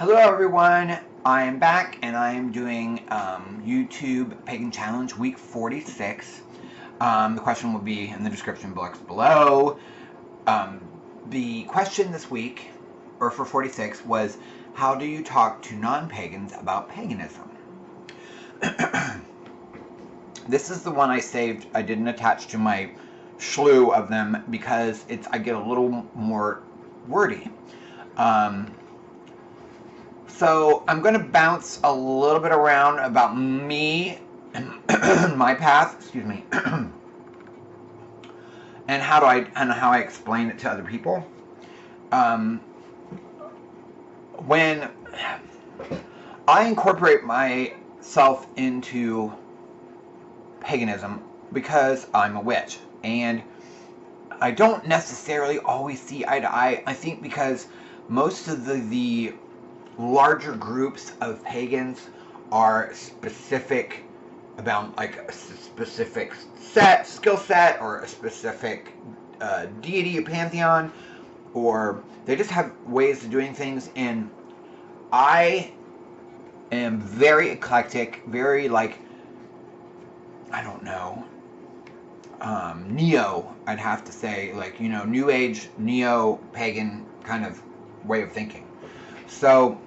Hello everyone, I am back and I am doing YouTube Pagan Challenge week 46. The question will be in the description box below. The question this week, or for 46, was how do you talk to non-pagans about paganism? This is the one I saved. I didn't attach to my slew of them because I get a little more wordy. So I'm going to bounce a little bit around about me and my path, excuse me, and how I explain it to other people. When I incorporate myself into paganism because I'm a witch, and I don't necessarily always see eye to eye. I think because most of the larger groups of pagans are specific about like a specific skill set or a specific deity or pantheon, or they just have ways of doing things, and I am very eclectic, very like, I don't know, neo, I'd have to say, like, you know, new age, neo-pagan kind of way of thinking. So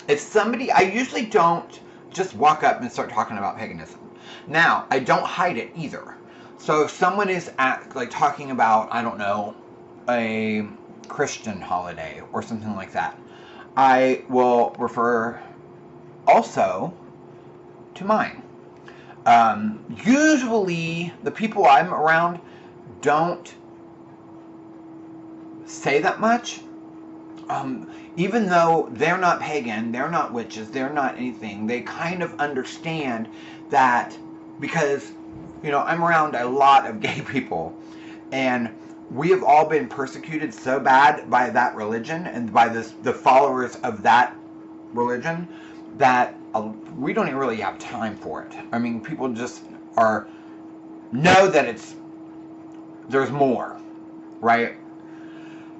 if somebody, I usually don't just walk up and start talking about paganism. Now, I don't hide it either. So if someone is talking about, I don't know, a Christian holiday or something like that, I will refer also to mine. Usually the people I'm around don't say that much. Even though they're not pagan, they're not witches, they're not anything, they kind of understand that, because, you know, I'm around a lot of gay people, and we have all been persecuted so bad by that religion and by the followers of that religion that we don't even really have time for it. I mean, people just know that there's more, right?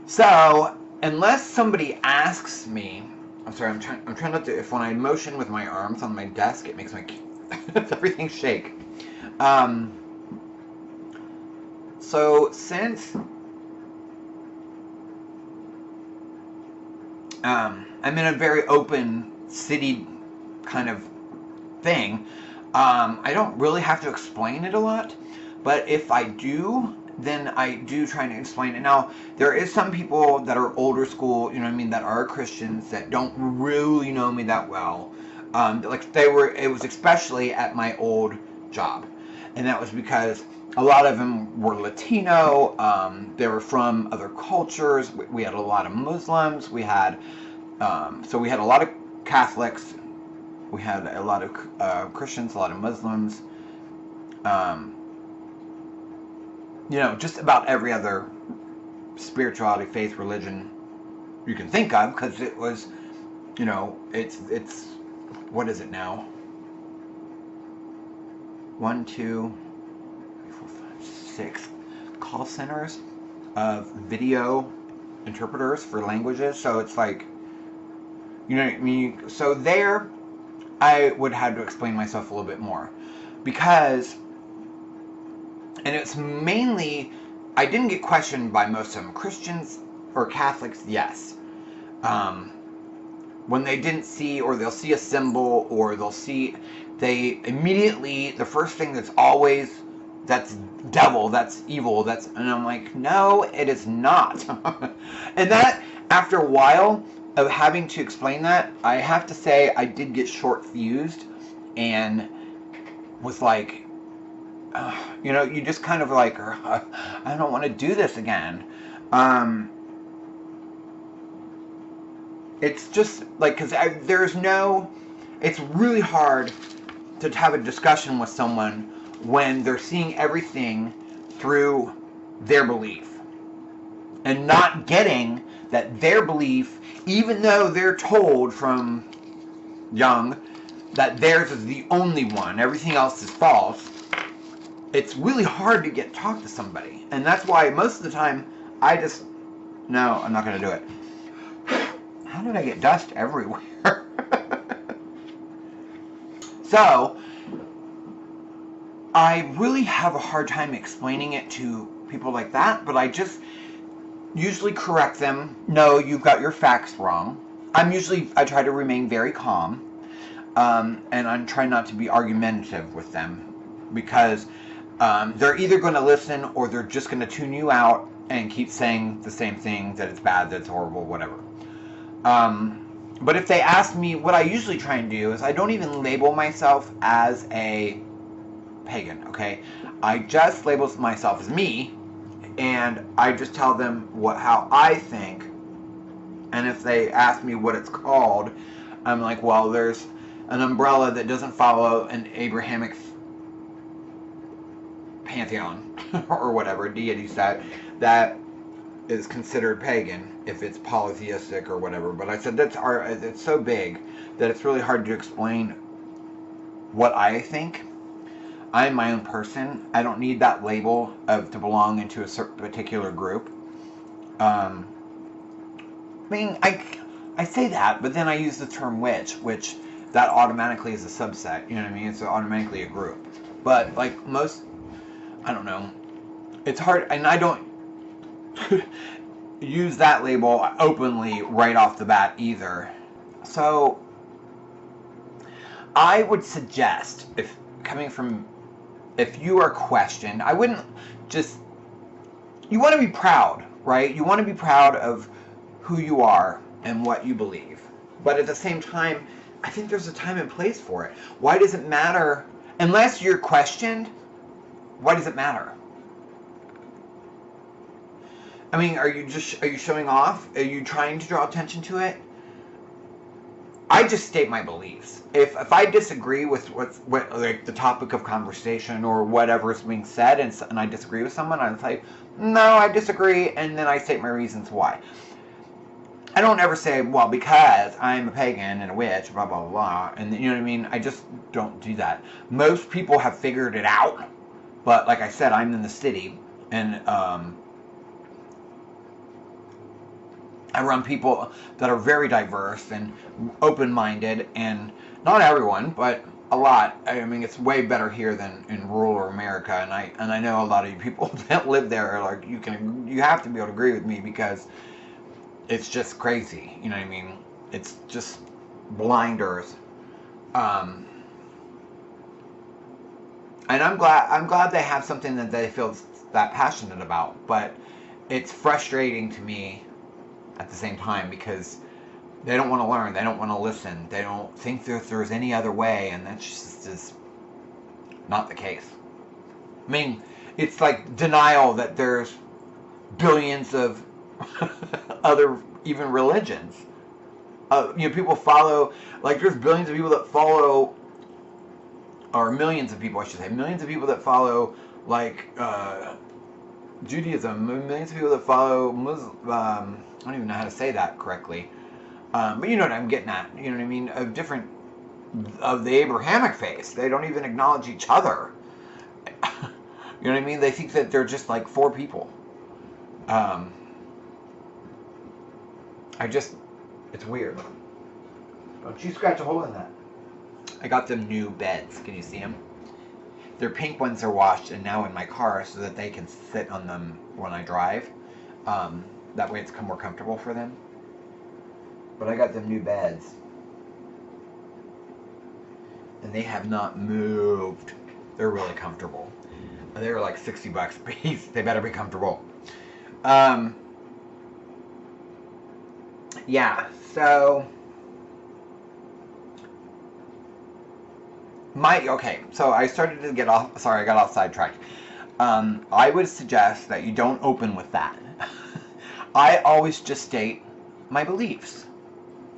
So unless somebody asks me, I'm sorry, I'm trying not to, when I motion with my arms on my desk, it makes my everything shake. So since I'm in a very open city kind of thing, I don't really have to explain it a lot, but if I do, then I do try to explain it. Now, there is some people that are older school, you know what I mean, that are Christians that don't really know me that well. It was especially at my old job. And that was because a lot of them were Latino, they were from other cultures. We had a lot of Muslims, we had a lot of Catholics, we had a lot of Christians, a lot of Muslims, you know, just about every other spirituality, faith, religion you can think of, because it was, you know, it's what is it now? 1, 2, 3, 4, 5, 6 call centers of video interpreters for languages. So it's like, you know what I mean? So there, I would have to explain myself a little bit more, because, and it's mainly, I didn't get questioned by most of them. Christians or Catholics, yes. When they didn't see, or they'll see a symbol, or they immediately, the first thing that's devil, that's evil, and I'm like, no, it is not. And that, after a while of having to explain that, I have to say I did get short-fused, and was like, you know, you just kind of like, I don't want to do this again. It's just like, because it's really hard to have a discussion with someone when they're seeing everything through their belief and not getting that their belief, even though they're told from young that theirs is the only one, everything else is false. It's really hard to talk to somebody. And that's why most of the time, no, I'm not going to do it. How did I get dust everywhere? So, I really have a hard time explaining it to people like that, but I just usually correct them. No, you've got your facts wrong. I try to remain very calm, and I'm trying not to be argumentative with them, because they're either going to listen or they're just going to tune you out and keep saying the same thing, that it's bad, that it's horrible, whatever. But if they ask me, what I usually try and do is I don't even label myself as a pagan, okay? I just label myself as me, and I just tell them how I think. And if they ask me what it's called, I'm like, well, there's an umbrella that doesn't follow an Abrahamic pantheon or whatever deity set that is considered pagan if it's polytheistic or whatever. But I said it's so big that it's really hard to explain what I think. I'm my own person. I don't need that label to belong into a certain particular group. I mean, I say that, but then I use the term witch, which that automatically is a subset. You know what I mean? It's automatically a group. But like most, I don't know. It's hard, and I don't use that label openly right off the bat either. So I would suggest, if you are questioned, I wouldn't just, you want to be proud, right? You want to be proud of who you are and what you believe. But at the same time, I think there's a time and place for it. Why does it matter? Unless you're questioned, why does it matter? I mean, are you showing off? Are you trying to draw attention to it? I just state my beliefs. If I disagree with what like the topic of conversation or whatever is being said, and I disagree with someone, I say, no, I disagree, and then I state my reasons why. I don't ever say, well, because I'm a pagan and a witch, blah, blah, blah, and you know what I mean? I just don't do that. Most people have figured it out, but like I said, I'm in the city, and I run people that are very diverse and open-minded, and not everyone, but a lot. I mean, it's way better here than in rural America, and I know a lot of you people that live there are like, you have to be able to agree with me, because it's just crazy. You know what I mean? It's just blinders. And I'm glad they have something that they feel that passionate about, but it's frustrating to me at the same time, because they don't want to learn, they don't want to listen, they don't think that there's any other way, and that's just is not the case. I mean, it's like denial that there's billions of other even religions. People follow, like there's billions of people that follow, or millions of people, I should say, millions of people that follow like Judaism, millions of people that follow Muslim, I don't even know how to say that correctly. But you know what I'm getting at. You know what I mean? Of the Abrahamic faith. They don't even acknowledge each other. You know what I mean? They think that they're just like four people. It's weird. Don't you scratch a hole in that. I got them new beds. Can you see them? Their pink ones are washed and now in my car so that they can sit on them when I drive. That way it's more comfortable for them. But I got them new beds. And they have not moved. They're really comfortable. They were like $60 a piece. They better be comfortable. Yeah, so... so I started to get off... Sorry, I got off sidetracked. I would suggest that you don't open with that. I always just state my beliefs.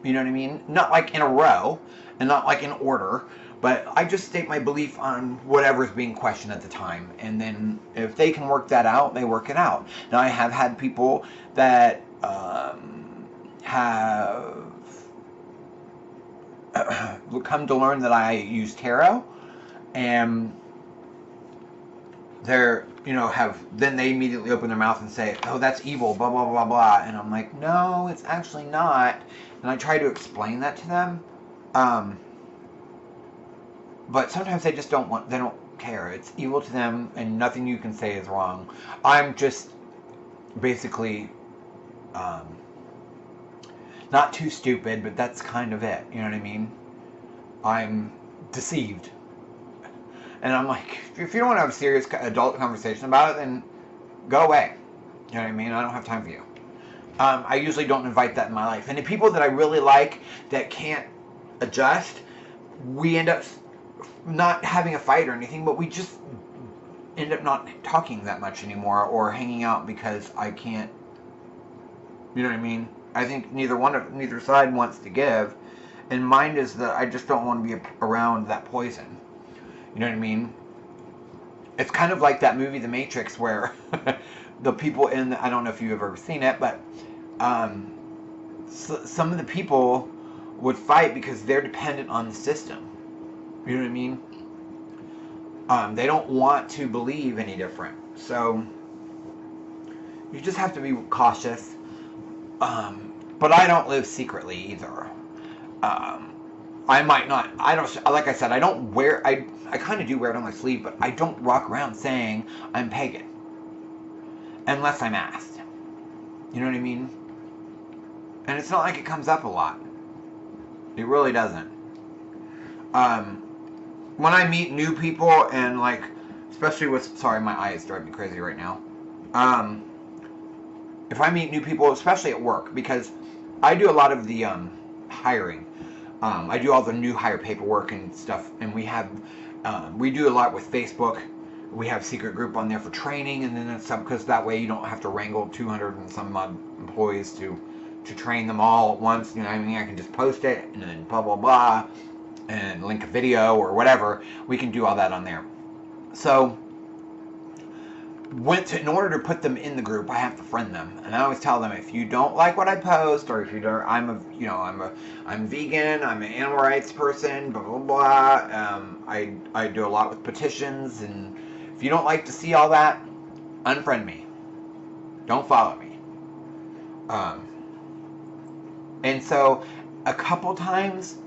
You know what I mean? Not like in a row, and not like in order, but I just state my belief on whatever's being questioned at the time. And then if they can work that out, they work it out. Now, I have had people that have come to learn that I use tarot, and they're, then they immediately open their mouth and say, oh, that's evil, blah, blah, blah, blah. And I'm like, no, it's actually not. And I try to explain that to them. But sometimes they just don't care. It's evil to them, and nothing you can say is wrong. I'm just basically not too stupid, but that's kind of it. You know what I mean? I'm deceived. And I'm like, if you don't want to have a serious adult conversation about it, then go away. You know what I mean? I don't have time for you. I usually don't invite that in my life. And the people that I really like that can't adjust, we end up not having a fight or anything, but we just end up not talking that much anymore or hanging out because I can't, you know what I mean? I think neither side wants to give, and mine is that I just don't want to be around that poison. You know what I mean? It's kind of like that movie, The Matrix, where the people I don't know if you've ever seen it, but some of the people would fight because they're dependent on the system. You know what I mean? They don't want to believe any different. So you just have to be cautious. But I don't live secretly either. I might not. I don't. Like I said, I don't wear. I kind of do wear it on my sleeve, but I don't walk around saying I'm pagan unless I'm asked. You know what I mean? And it's not like it comes up a lot. It really doesn't. When I meet new people and like, especially with, sorry, my eyes drive me crazy right now. If I meet new people, especially at work, because I do a lot of the hiring. I do all the new hire paperwork and stuff, and we do a lot with Facebook. We have a secret group on there for training, and then stuff, because that way you don't have to wrangle 200 and some odd employees to train them all at once. You know what I mean? I can just post it and then blah blah blah, and link a video or whatever. We can do all that on there. So in order to put them in the group, I have to friend them, and I always tell them, if you don't like what I post, or if you don't, I'm vegan, I'm an animal rights person, blah blah blah. I do a lot with petitions, and if you don't like to see all that, unfriend me. Don't follow me. And so a couple times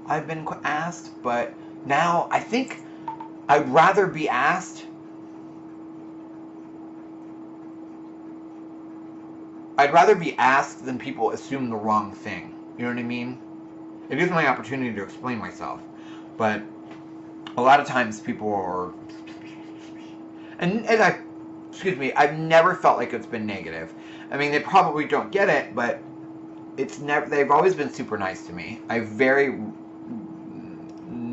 I've been asked, but now I think I'd rather be asked. I'd rather be asked than people assume the wrong thing. You know what I mean? It gives me an opportunity to explain myself. But a lot of times people are... And I've never felt like it's been negative. I mean, they probably don't get it, but they've always been super nice to me. I've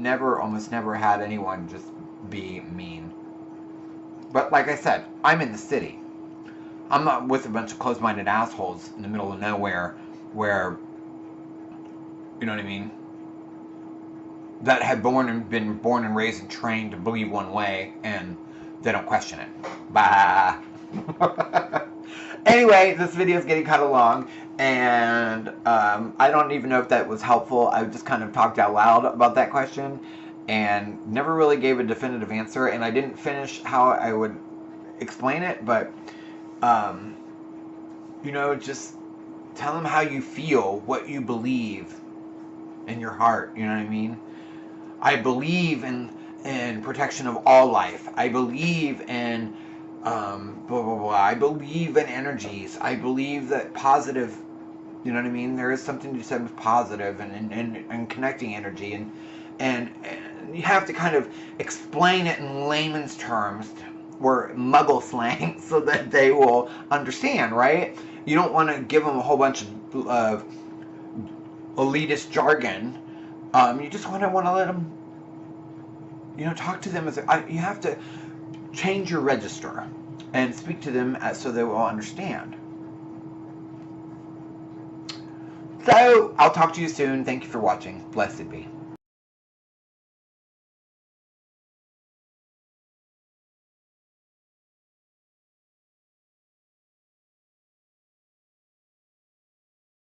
almost never had anyone just be mean. But like I said, I'm in the city. I'm not with a bunch of closed-minded assholes in the middle of nowhere where, you know what I mean, that have been born and raised and trained to believe one way, and they don't question it. Bah. Anyway, this video is getting kind of long, and I don't even know if that was helpful. I just kind of talked out loud about that question and never really gave a definitive answer, and I didn't finish how I would explain it, but just tell them how you feel, what you believe in your heart. You know what I mean? I believe in protection of all life. I believe in blah blah blah. I believe in energies. I believe that positive. You know what I mean? There is something to be said with positive and connecting energy, and you have to kind of explain it in layman's terms, or muggle slang, so that they will understand, right? You don't want to give them a whole bunch of elitist jargon. You just want to let them, talk to them you have to change your register and speak to them so they will understand. So, I'll talk to you soon. Thank you for watching. Blessed be.